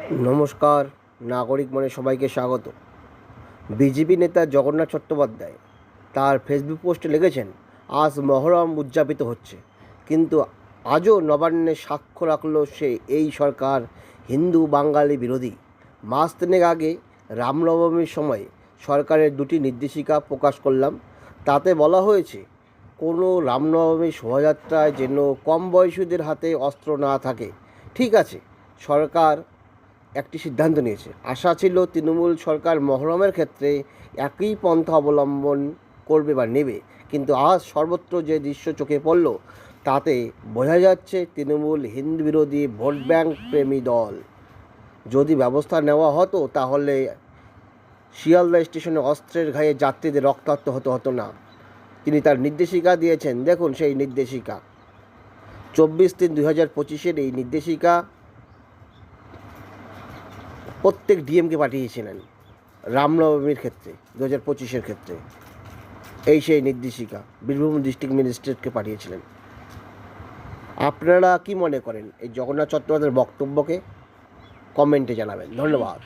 নমস্কার, নাগরিক মনে সবাইকে স্বাগত। বিজেপি নেতা জগন্নাথ চট্টোপাধ্যায় তার ফেসবুক পোস্টে লিখেছেন, আজ মহরম উদযাপিত হচ্ছে, কিন্তু আজও নবান্নে সাক্ষ্য রাখল এই সরকার হিন্দু বাঙালি বিরোধী। মাস তিনেক আগে রামনবমীর সময় সরকারের দুটি নির্দেশিকা প্রকাশ করলাম। তাতে বলা হয়েছে, কোনো রামনবমী শোভাযাত্রায় যেন কম বয়সীদের হাতে অস্ত্র না থাকে। ঠিক আছে, সরকার একটি সিদ্ধান্ত নিয়েছে। আশা ছিল তৃণমূল সরকার মহরমের ক্ষেত্রে একই পন্থা অবলম্বন করবে বা নেবে, কিন্তু আজ সর্বত্র যে দৃশ্য চোখে পড়ল তাতে বোঝা যাচ্ছে তৃণমূল হিন্দু বিরোধী ভোট ব্যাংক প্রেমী দল। যদি ব্যবস্থা নেওয়া হতো তাহলে শিয়ালদা স্টেশনে অস্ত্রের ঘায়ে যাত্রীদের রক্তাক্ত হতো না। তিনি তার নির্দেশিকা দিয়েছেন, দেখুন সেই নির্দেশিকা 24/3/2025 এই নির্দেশিকা প্রত্যেক ডিএমকে পাঠিয়েছিলেন রামনবমীর ক্ষেত্রে, 2025 ক্ষেত্রে। সেই নির্দেশিকা বীরভূম ডিস্ট্রিক্ট ম্যাজিস্ট্রেটকে পাঠিয়েছিলেন। আপনারা কি মনে করেন এই জগন্নাথ চট্টোপাধ্যায়ের বক্তব্যকে? কমেন্টে জানাবেন। ধন্যবাদ।